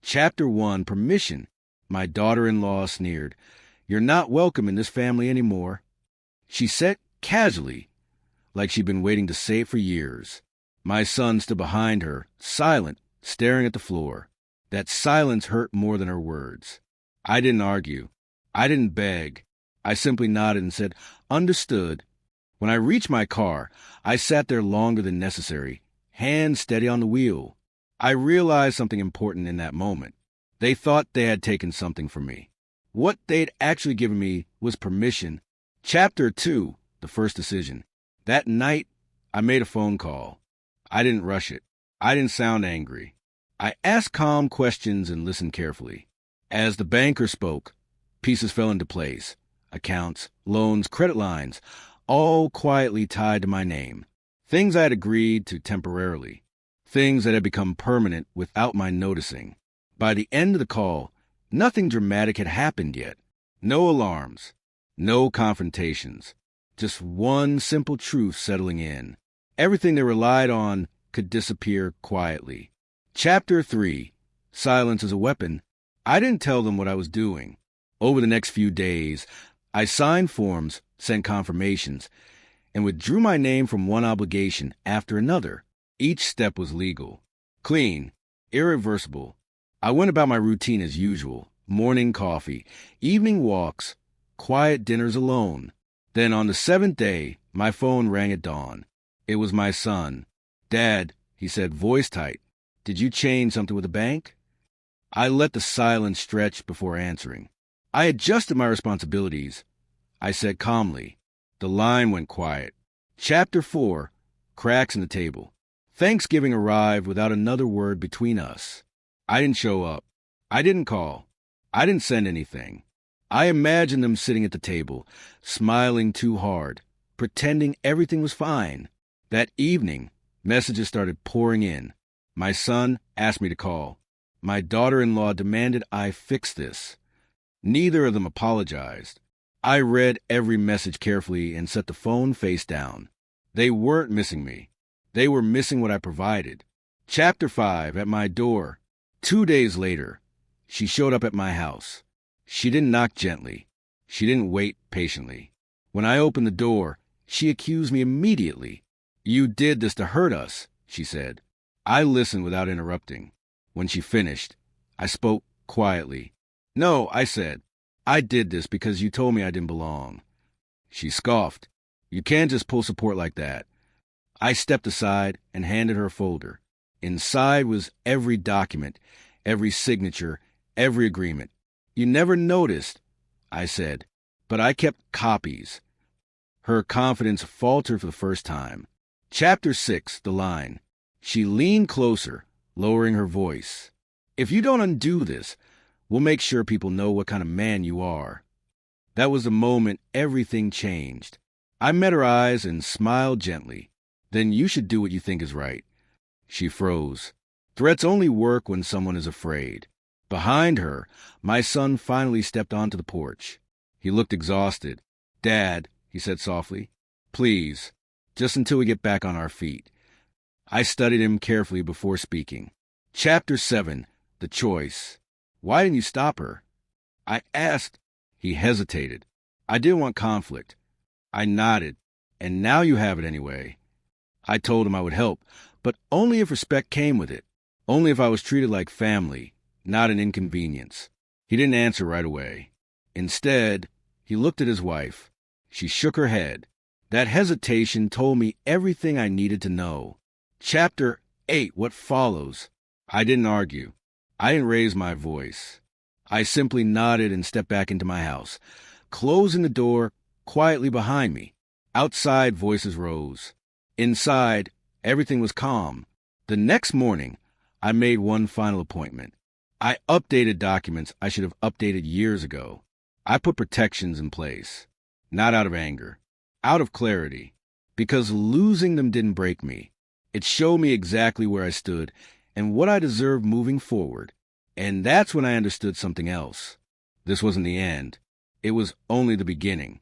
Chapter 1, Permission. My daughter-in-law sneered. You're not welcome in this family anymore. She said casually, like she'd been waiting to say it for years. My son stood behind her, silent, staring at the floor. That silence hurt more than her words. I didn't argue. I didn't beg. I simply nodded and said, Understood. When I reached my car, I sat there longer than necessary, hands steady on the wheel. I realized something important in that moment. They thought they had taken something from me. What they'd actually given me was permission. Chapter 2, the first decision. That night, I made a phone call. I didn't rush it. I didn't sound angry. I asked calm questions and listened carefully. As the banker spoke, pieces fell into place. Accounts, loans, credit lines, all quietly tied to my name. Things I had agreed to temporarily. Things that had become permanent without my noticing. By the end of the call, nothing dramatic had happened yet. No alarms. No confrontations. Just one simple truth settling in. Everything they relied on could disappear quietly. Chapter 3. Silence as a Weapon. I didn't tell them what I was doing. Over the next few days, I signed forms, sent confirmations, and withdrew my name from one obligation after another. Each step was legal. Clean. Irreversible. I went about my routine as usual. Morning coffee, evening walks, quiet dinners alone. Then on the 7th day, my phone rang at dawn. It was my son. Dad, he said, voice tight. Did you change something with the bank? I let the silence stretch before answering. I adjusted my responsibilities. I said calmly. The line went quiet. Chapter 4. Cracks in the table. Thanksgiving arrived without another word between us. I didn't show up. I didn't call. I didn't send anything. I imagined them sitting at the table, smiling too hard, pretending everything was fine. That evening, messages started pouring in. My son asked me to call. My daughter-in-law demanded I fix this. Neither of them apologized. I read every message carefully and set the phone face down. They weren't missing me. They were missing what I provided. Chapter 5, at my door. 2 days later, she showed up at my house. She didn't knock gently. She didn't wait patiently. When I opened the door, she accused me immediately. You did this to hurt us, she said. I listened without interrupting. When she finished, I spoke quietly. No, I said. I did this because you told me I didn't belong. She scoffed. You can't just pull support like that. I stepped aside and handed her a folder. Inside was every document, every signature, every agreement. You never noticed, I said, but I kept copies. Her confidence faltered for the first time. Chapter 6, the line. She leaned closer, lowering her voice. If you don't undo this, we'll make sure people know what kind of man you are. That was the moment everything changed. I met her eyes and smiled gently. Then you should do what you think is right. She froze. Threats only work when someone is afraid. Behind her, my son finally stepped onto the porch. He looked exhausted. Dad, he said softly, please, just until we get back on our feet. I studied him carefully before speaking. Chapter 7, the choice. Why didn't you stop her? I asked. He hesitated. I didn't want conflict. I nodded. And now you have it anyway. I told him I would help, but only if respect came with it. Only if I was treated like family, not an inconvenience. He didn't answer right away. Instead, he looked at his wife. She shook her head. That hesitation told me everything I needed to know. Chapter 8, what follows. I didn't argue. I didn't raise my voice. I simply nodded and stepped back into my house, closing the door quietly behind me. Outside, voices rose. Inside, everything was calm. The next morning, I made one final appointment. I updated documents I should have updated years ago. I put protections in place, not out of anger, out of clarity, because losing them didn't break me. It showed me exactly where I stood and what I deserved moving forward. And that's when I understood something else. This wasn't the end. It was only the beginning.